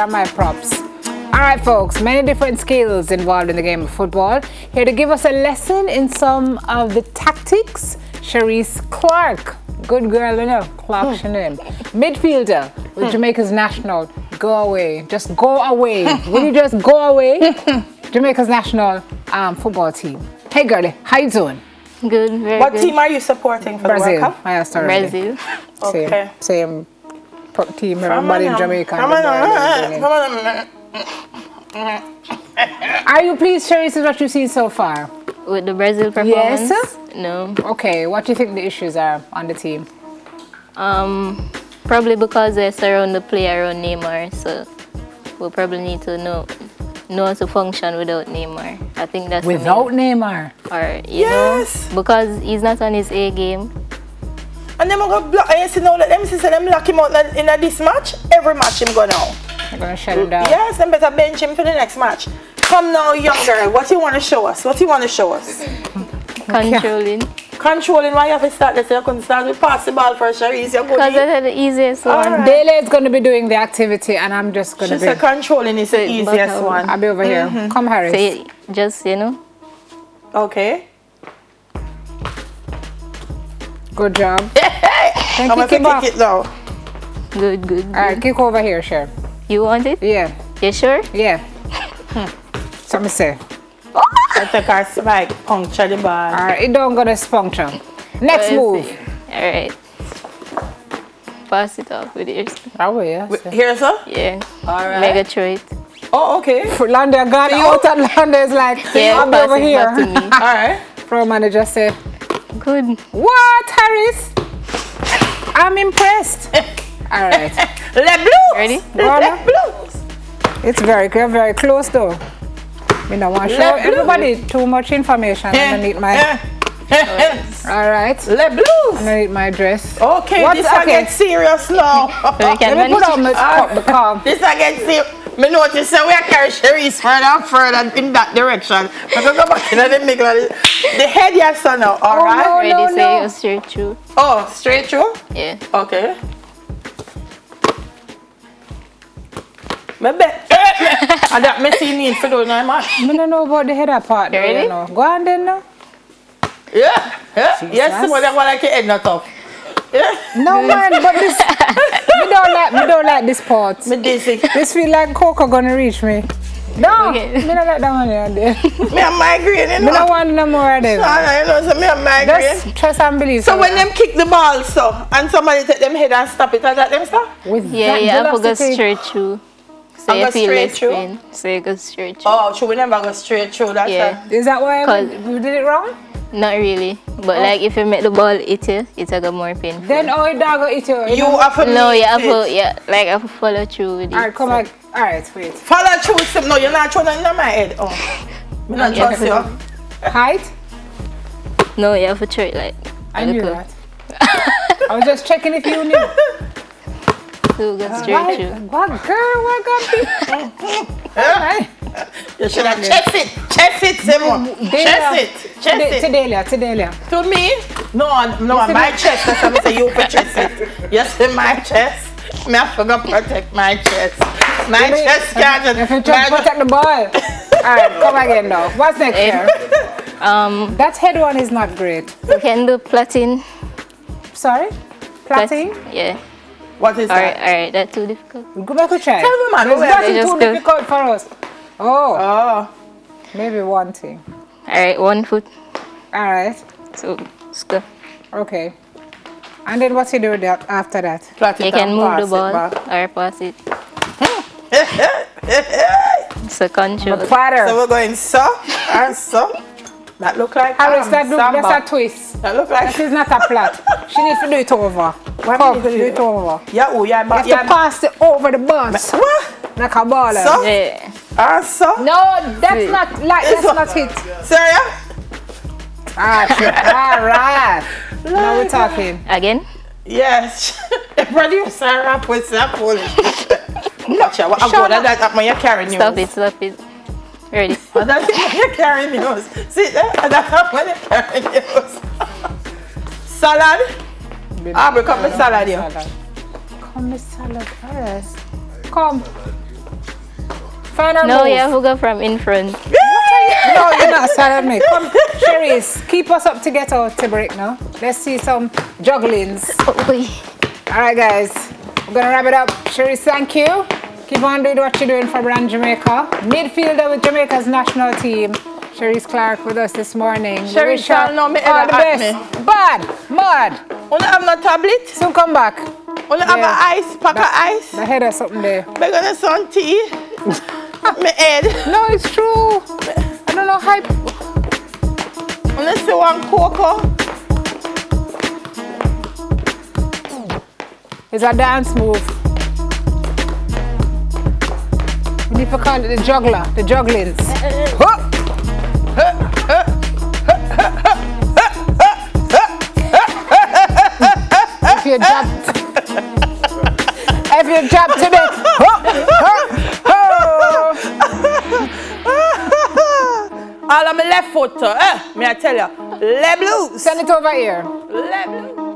They're my props. Alright folks, many different skills involved in the game of football. Here to give us a lesson in some of the tactics, Cherise Clark. Good girl, you know, Clark's her name. Midfielder with Jamaica's national. Go away. Just go away. Will you just go away? Jamaica's national football team. Hey girlie, how you doing? Good, very what good. What team are you supporting for Brazil. the World Cup? I asked already. Brazil. Okay. Same team, everybody in Jamaica. Are you pleased, Cherise, with what you've seen so far? With the Brazil performance? Yes. No. Okay, what do you think the issues are on the team? Probably because they surround the player around Neymar, so we'll probably need to know how to function without Neymar. I think that's without Neymar? Or, you know, because he's not on his A game. And them go block, and you see now, let them see them lock him out in this match. Every match him go now. They're going to shut him down. Yes, them better bench him for the next match. Come now, young girl. What you want to show us? What you want to show us? Controlling. Controlling, why you have to start this? You couldn't start with pass the ball for Cherise. Because that's the easiest one. Right. Dele is going to be doing the activity and I'm just going to be... She said controlling is the easiest one. I'll be over here. Come, Harris. So just, you know. Okay. Good job. I'm going to kick it now. Good, good. Alright, kick over here, Cher. You want it? Yeah. You sure? Yeah. So me say. I take our spike, puncture the ball. Alright, it don't go to puncture. Next move. Alright. Pass it off with yours. Oh, yeah. Here, sir? Yeah. Alright. Mega throw it. Oh, okay. Landa got out and Landa is like, yeah, I'll be over here. Alright. Pro manager say, good. What, Harris? I'm impressed. Alright. Le Blues! Ready? Le Blues! It's very close though. I don't want to show everybody too much information underneath my... Alright. Le Blues! Underneath my dress. Okay, this I get serious now. Let me put on the car. This I get serious. I notice that we are carrying Cherise further and further in that direction. But I go back in the middle of the head, yes or no? Alright? Oh, Ready, say straight through. Oh, straight through? Yeah. Okay. Maybe. And that messy need for doing my match. I don't know about the header part. Really? You know. Go on then now. Yeah. Yes, someone that want like your head not off. Yeah. No man, but this me don't like this part. Me dizzy. This feel like Coco gonna reach me. No, Okay. me don't like that one there. Me a migraine, you know. Me don't want no more of them. You know, so me a migraine. Just trust and believe. So when them kick the ball so and somebody take them head and stop it, and that them stop? with Yeah, that yeah, I forgot velocity, straight through. So I you go feel straight less through? pain. So you go straight through. Oh, so we never go straight through, that's Yeah. Is that why Cause- we did it wrong? Not really. But like if you make the ball hit you, it's like a more painful. Then it dog eat you. You have to No, meet you have it. to, yeah, like I have to follow through with it. Alright, come back. Alright, wait. Follow through with some. No, you're not throwing in my head. Oh. Me not Yeah. trust you. Height? No, you have to throw it like. I knew that. I was just checking if you knew. So go straight through. What girl? What got me? Alright. You should have chest it, Simon. Chest it. Today. To me? No, my chest. That's what I say. You for chest it. Yes, in my chest. Me have to go protect my chest. My chest can't. If you just protect the ball. Alright, come again now. What's next here? That head one is not great. We can do platin. Sorry? Plating? Yeah. What is that? Alright, that's too difficult. Go back and try. Tell me, man. It's nothing Just too go. difficult for us. Oh, Oh. maybe one thing. Alright, 1 foot. Alright, So let's go. okay. And then what you do with that after that? Flat it You can and move pass the it ball back. or pass it. So control. So Platter. we're going so and so. That look like Harris, that's samba. a twist. That look like. This is not a flat. She needs to do it over. Why Come, me do do it over. Yeah, oh, yeah, You but have yeah. to pass it over the bus. What? Like a baller. So? Yeah. And so? No, that's not like that's not it. Serious? Alright. Now we're talking. Again? Yes. The producer rap with that Polish. Watch out, what I'm going that when you're carrying news. Stop it. Ready? And that's when you're carrying news. See that? And that's when you're carrying news. Salad? Come with salad here. Come with salad. Alright. Come. Final No, move. you have to go from in front. No, you're not sad at me. Come, Cherise, keep us up to get out to break now. Let's see some jugglings. All right, guys. We're going to wrap it up. Cherise, thank you. Keep on doing what you're doing for Brand Jamaica. Midfielder with Jamaica's national team. Cherise Clark with us this morning. Cherise, shall know me all the ever at best. me. Bad, mad. Wanna have no tablet? Soon come back. Wanna have a ice, pack of ice? The head or something there. We're gonna some tea. My head. No, it's true. I don't know how. Wanna see one cocoa? It's a dance move. We need to call it the juggler, the jugglings. If you jump, to the, all of my left foot, me I tell you, left loose. Send it over here. Left loose.